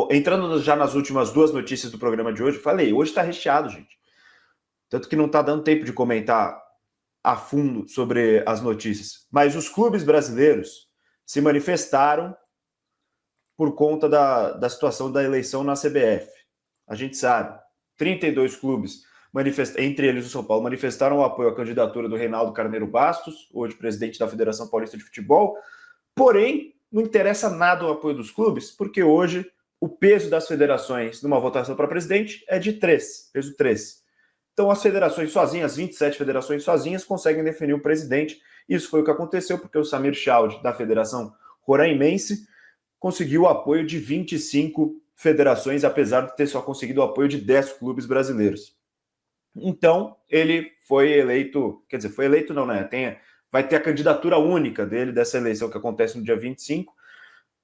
Entrando já nas últimas duas notícias do programa de hoje, falei, hoje está recheado, gente. Tanto que não está dando tempo de comentar a fundo sobre as notícias. Mas os clubes brasileiros se manifestaram por conta da situação da eleição na CBF. A gente sabe, 32 clubes, entre eles o São Paulo, manifestaram o apoio à candidatura do Reinaldo Carneiro Bastos, hoje presidente da Federação Paulista de Futebol. Porém, não interessa nada o apoio dos clubes, porque hoje o peso das federações numa votação para presidente é de 3, peso 3. Então, as federações sozinhas, 27 federações sozinhas, conseguem definir o presidente. Isso foi o que aconteceu, porque o Samir Chald, da Federação Roraimense, conseguiu o apoio de 25 federações, apesar de ter só conseguido o apoio de 10 clubes brasileiros. Então, ele foi eleito, quer dizer, foi eleito não, né? Vai ter a candidatura única dele, dessa eleição que acontece no dia 25.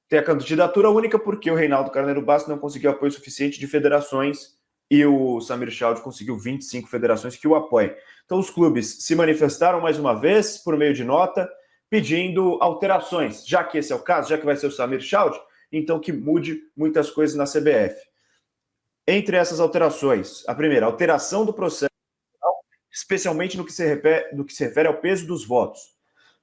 Tem a candidatura única porque o Reinaldo Carneiro Bastos não conseguiu apoio suficiente de federações e o Samir Chald conseguiu 25 federações que o apoiem. Então, os clubes se manifestaram mais uma vez, por meio de nota, pedindo alterações. Já que esse é o caso, já que vai ser o Samir Chald, então que mude muitas coisas na CBF. Entre essas alterações, a primeira, alteração do processo, especialmente no que se refere ao peso dos votos.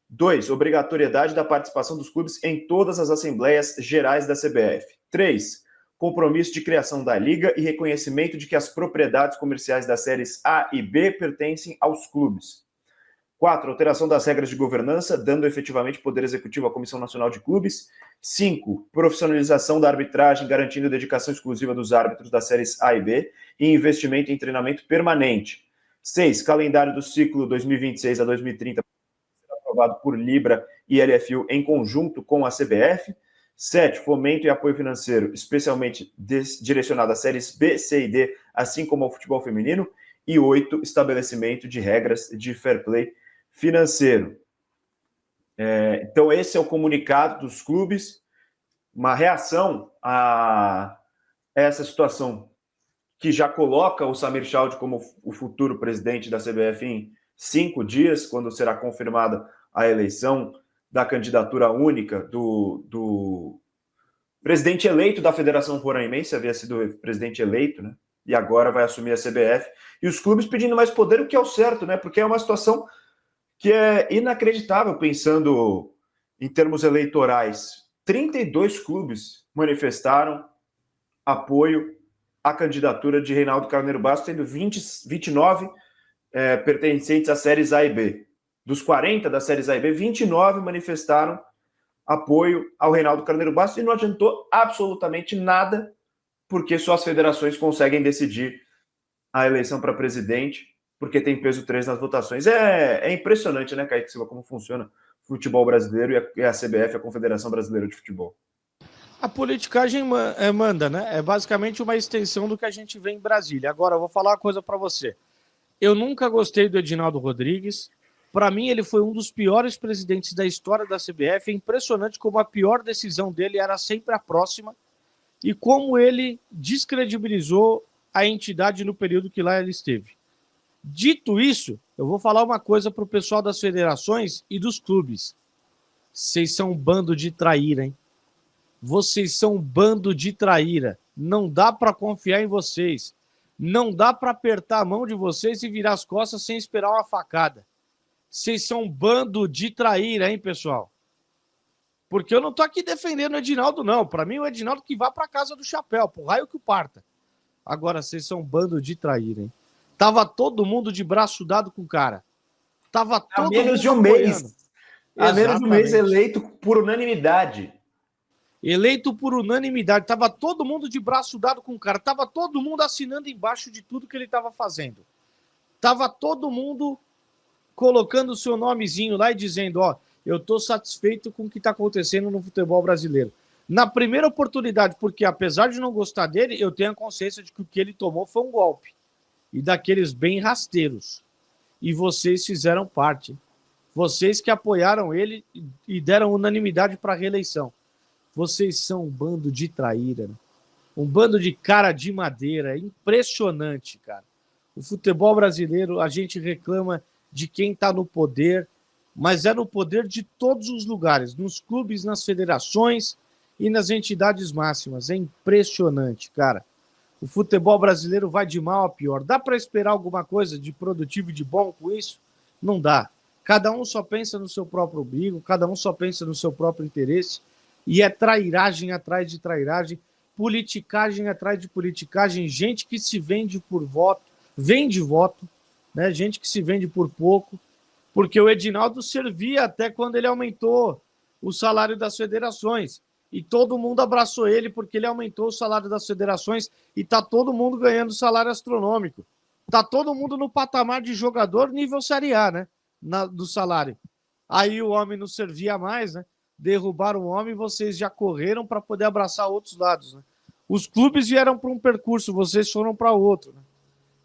2, obrigatoriedade da participação dos clubes em todas as assembleias gerais da CBF. 3, compromisso de criação da liga e reconhecimento de que as propriedades comerciais das séries A e B pertencem aos clubes. 4, alteração das regras de governança, dando efetivamente poder executivo à Comissão Nacional de Clubes. 5, profissionalização da arbitragem, garantindo dedicação exclusiva dos árbitros das séries A e B e investimento em treinamento permanente. 6, calendário do ciclo 2026 a 2030, aprovado por Libra e LFU em conjunto com a CBF. 7, fomento e apoio financeiro, especialmente direcionado às séries B, C e D, assim como ao futebol feminino. E 8, estabelecimento de regras de fair play financeiro. Então, esse é o comunicado dos clubes, uma reação a essa situação que já coloca o Samir Chald como o futuro presidente da CBF em 5 dias, quando será confirmada a eleição da candidatura única do presidente eleito da Federação Roraimense, havia sido presidente eleito, né? E agora vai assumir a CBF. E os clubes pedindo mais poder, o que é o certo, né? Porque é uma situação que é inacreditável, pensando em termos eleitorais. 32 clubes manifestaram apoio à candidatura de Reinaldo Carneiro Bastos, tendo 29 pertencentes às séries A e B. Dos 40 das séries A e B, 29 manifestaram apoio ao Reinaldo Carneiro Bastos e não adiantou absolutamente nada, porque só as federações conseguem decidir a eleição para presidente, porque tem peso 3 nas votações. É impressionante, né, Kaique Silva, como funciona o futebol brasileiro e a CBF, a Confederação Brasileira de Futebol. A politicagem manda, né? É basicamente uma extensão do que a gente vê em Brasília. Agora, eu vou falar uma coisa para você. Eu nunca gostei do Edinaldo Rodrigues. Para mim, ele foi um dos piores presidentes da história da CBF. É impressionante como a pior decisão dele era sempre a próxima e como ele descredibilizou a entidade no período que lá ele esteve. Dito isso, eu vou falar uma coisa para o pessoal das federações e dos clubes. Vocês são um bando de traíra, hein? Vocês são um bando de traíra. Não dá para confiar em vocês. Não dá para apertar a mão de vocês e virar as costas sem esperar uma facada. Vocês são um bando de traíra, hein, pessoal? Porque eu não tô aqui defendendo o Edinaldo, não. Para mim, o Edinaldo que vá para casa do chapéu, pro raio que o parta. Agora, vocês são um bando de traíra, hein? Tava todo mundo de braço dado com o cara. Tava todo mundo menos de um mês. Há menos de um mês eleito por unanimidade. Eleito por unanimidade. Tava todo mundo de braço dado com o cara. Tava todo mundo assinando embaixo de tudo que ele tava fazendo. Tava todo mundo colocando o seu nomezinho lá e dizendo, ó, eu tô satisfeito com o que tá acontecendo no futebol brasileiro. Na primeira oportunidade, porque apesar de não gostar dele, eu tenho a consciência de que o que ele tomou foi um golpe. E daqueles bem rasteiros. E vocês fizeram parte. Vocês que apoiaram ele e deram unanimidade para a reeleição. Vocês são um bando de traíra. Né? Um bando de cara de madeira. Impressionante, cara. O futebol brasileiro, a gente reclama de quem está no poder, mas é no poder de todos os lugares. Nos clubes, nas federações, e nas entidades máximas. É impressionante, cara. O futebol brasileiro vai de mal a pior. Dá para esperar alguma coisa de produtivo e de bom com isso? Não dá. Cada um só pensa no seu próprio umbigo, cada um só pensa no seu próprio interesse, e é trairagem atrás de trairagem, politicagem atrás de politicagem, gente que se vende por voto, vende voto, né? Gente que se vende por pouco, porque o Edinaldo servia até quando ele aumentou o salário das federações. E todo mundo abraçou ele porque ele aumentou o salário das federações e tá todo mundo ganhando salário astronômico. Tá todo mundo no patamar de jogador nível Série A, né? Do salário. Aí o homem não servia mais, né? Derrubaram o homem e vocês já correram para poder abraçar outros lados, né? Os clubes vieram para um percurso, vocês foram para outro, né?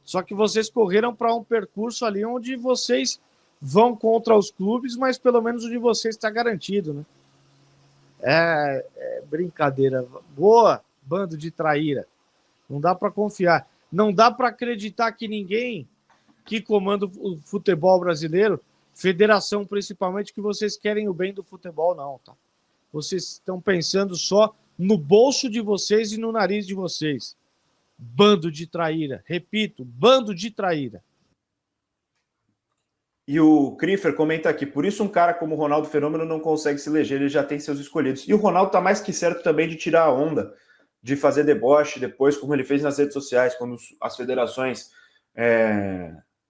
Só que vocês correram para um percurso ali onde vocês vão contra os clubes, mas pelo menos o de vocês está garantido, né? É brincadeira. Boa, bando de traíra. Não dá para confiar. Não dá para acreditar que ninguém que comanda o futebol brasileiro, federação principalmente, que vocês querem o bem do futebol, não, tá? Vocês estão pensando só no bolso de vocês e no nariz de vocês. Bando de traíra. Repito, bando de traíra. E o Crifer comenta aqui, por isso um cara como o Ronaldo Fenômeno não consegue se eleger, ele já tem seus escolhidos. E o Ronaldo tá mais que certo também de tirar a onda, de fazer deboche depois, como ele fez nas redes sociais, quando as federações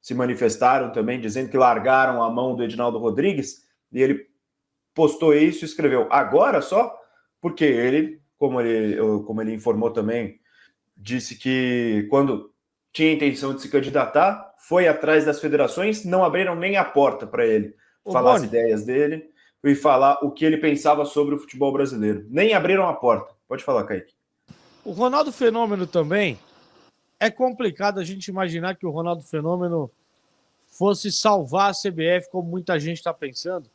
se manifestaram também, dizendo que largaram a mão do Edinaldo Rodrigues, e ele postou isso e escreveu, agora só? Porque ele, como ele informou também, disse que quando tinha intenção de se candidatar, foi atrás das federações, não abriram nem a porta para ele falar as ideias dele e falar o que ele pensava sobre o futebol brasileiro. Nem abriram a porta. Pode falar, Kaique. O Ronaldo Fenômeno também, é complicado a gente imaginar que o Ronaldo Fenômeno fosse salvar a CBF, como muita gente está pensando.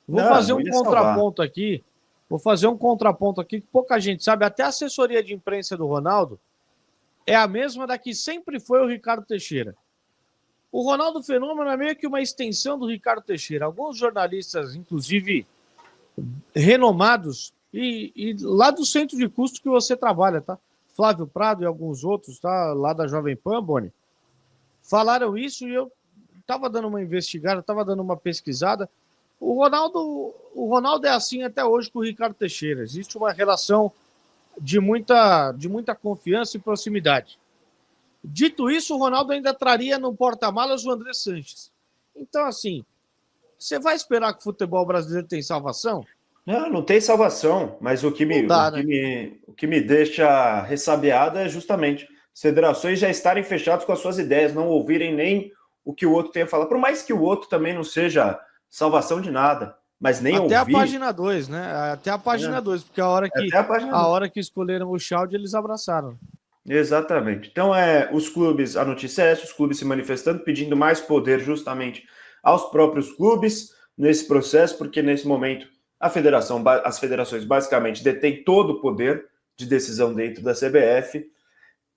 Vou fazer um contraponto aqui. Vou fazer um contraponto aqui que pouca gente sabe. Até a assessoria de imprensa do Ronaldo é a mesma da que sempre foi o Ricardo Teixeira. O Ronaldo Fenômeno é meio que uma extensão do Ricardo Teixeira. Alguns jornalistas, inclusive renomados, e lá do centro de custo que você trabalha, tá? Flávio Prado e alguns outros, tá? Lá da Jovem Pan, Boni, falaram isso e eu estava dando uma investigada, estava dando uma pesquisada. O Ronaldo é assim até hoje com o Ricardo Teixeira. Existe uma relação de muita confiança e proximidade. Dito isso, o Ronaldo ainda traria no porta-malas o André Sanches. Então, assim, você vai esperar que o futebol brasileiro tem salvação? Não tem salvação, mas o que me deixa ressabiado é justamente as federações já estarem fechadas com as suas ideias, não ouvirem nem o que o outro tem a falar, por mais que o outro também não seja salvação de nada, mas nem até ouvir. Até a página 2, né? Até a página 2, porque a hora que escolheram o Chalde, eles abraçaram. Exatamente. Então, a notícia é essa, os clubes se manifestando, pedindo mais poder justamente aos próprios clubes nesse processo, porque nesse momento as federações basicamente detêm todo o poder de decisão dentro da CBF,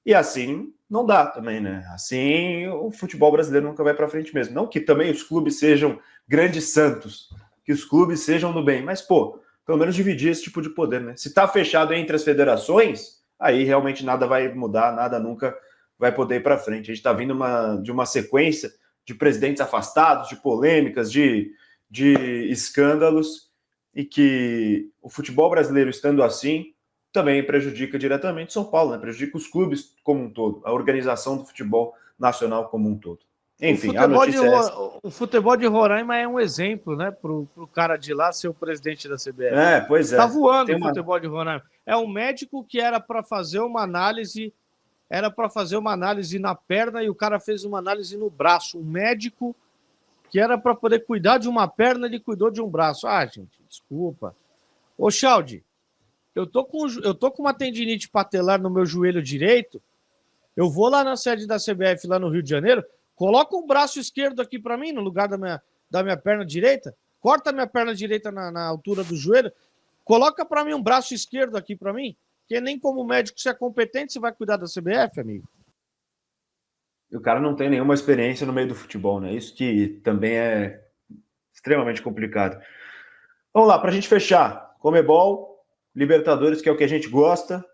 e assim não dá também, né? Assim o futebol brasileiro nunca vai para frente mesmo. Não que também os clubes sejam grandes santos, que os clubes sejam do bem, mas, pô, pelo menos dividir esse tipo de poder, né? Se tá fechado entre as federações, aí realmente nada vai mudar, nada nunca vai poder ir para frente. A gente está vindo de uma sequência de presidentes afastados, de polêmicas, de escândalos, e que o futebol brasileiro estando assim também prejudica diretamente São Paulo, né? Prejudica os clubes como um todo, a organização do futebol nacional como um todo. Enfim, a notícia é essa. O futebol de Roraima é um exemplo, né, pro cara de lá ser o presidente da CBF. Pois é. Tá voando o futebol de Roraima. É um médico que era para fazer uma análise, na perna e o cara fez uma análise no braço. Um médico que era para poder cuidar de uma perna, ele cuidou de um braço. Ah, gente, desculpa. Ô, Chaldi, eu tô com uma tendinite patelar no meu joelho direito. Eu vou lá na sede da CBF, lá no Rio de Janeiro, coloca o braço esquerdo aqui para mim, no lugar da minha perna direita, corta a minha perna direita na altura do joelho, coloca para mim um braço esquerdo aqui para mim, que nem como médico você é competente, você vai cuidar da CBF, amigo. O cara não tem nenhuma experiência no meio do futebol, né? Isso que também é extremamente complicado. Vamos lá, para a gente fechar. Conmebol Libertadores, que é o que a gente gosta.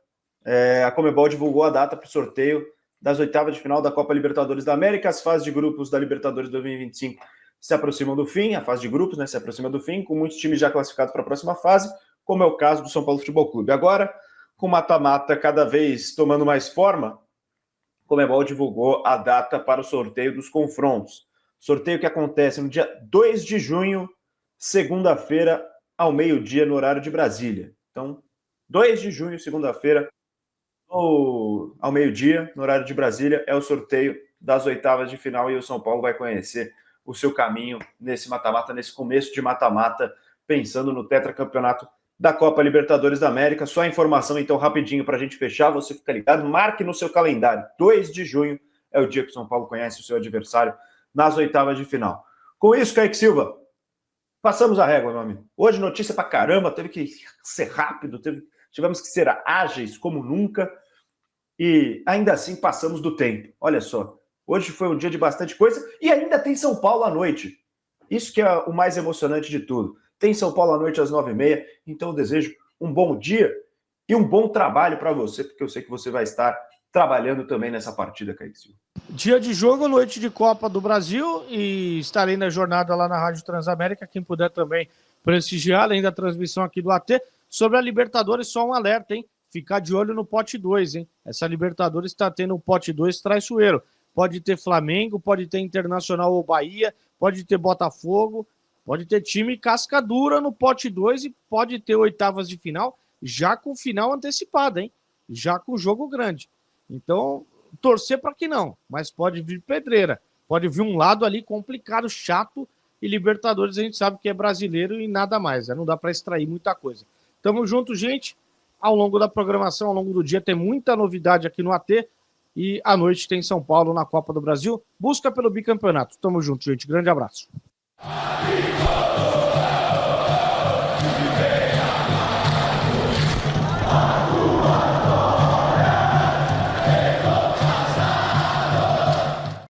A Conmebol divulgou a data para o sorteio das oitavas de final da Copa Libertadores da América. As fases de grupos da Libertadores 2025 se aproximam do fim, a fase de grupos, né, se aproxima do fim, com muitos times já classificados para a próxima fase, como é o caso do São Paulo Futebol Clube. Agora, com o mata-mata cada vez tomando mais forma, a Conmebol divulgou a data para o sorteio dos confrontos. Sorteio que acontece no dia 2 de junho, segunda-feira, ao meio-dia, no horário de Brasília. Então, 2 de junho, segunda-feira, ao meio-dia, no horário de Brasília, é o sorteio das oitavas de final e o São Paulo vai conhecer o seu caminho nesse mata-mata, nesse começo de mata-mata, pensando no tetracampeonato da Copa Libertadores da América. Só a informação, então, rapidinho para a gente fechar, você fica ligado, marque no seu calendário. 2 de junho é o dia que o São Paulo conhece o seu adversário nas oitavas de final. Com isso, Kaique Silva, passamos a régua, meu amigo. Hoje notícia pra caramba, teve que ser rápido, tivemos que ser ágeis como nunca e ainda assim passamos do tempo. Olha só, hoje foi um dia de bastante coisa e ainda tem São Paulo à noite. Isso que é o mais emocionante de tudo. Tem São Paulo à noite às 9h30, então eu desejo um bom dia e um bom trabalho para você, porque eu sei que você vai estar trabalhando também nessa partida, Kaique Silva. Dia de jogo, noite de Copa do Brasil e estarei na jornada lá na Rádio Transamérica, quem puder também prestigiar, além da transmissão aqui do AT. Sobre a Libertadores, só um alerta, hein? Ficar de olho no pote 2, hein? Essa Libertadores está tendo o pote 2 traiçoeiro. Pode ter Flamengo, pode ter Internacional ou Bahia, pode ter Botafogo, pode ter time casca dura no pote 2 e pode ter oitavas de final, já com final antecipado, hein? Já com jogo grande. Então, torcer para que não, mas pode vir pedreira. Pode vir um lado ali complicado, chato, e Libertadores a gente sabe que é brasileiro e nada mais, né? Não dá para extrair muita coisa. Tamo junto, gente. Ao longo da programação, ao longo do dia, tem muita novidade aqui no AT. E à noite tem São Paulo na Copa do Brasil. Busca pelo bicampeonato. Tamo junto, gente. Grande abraço.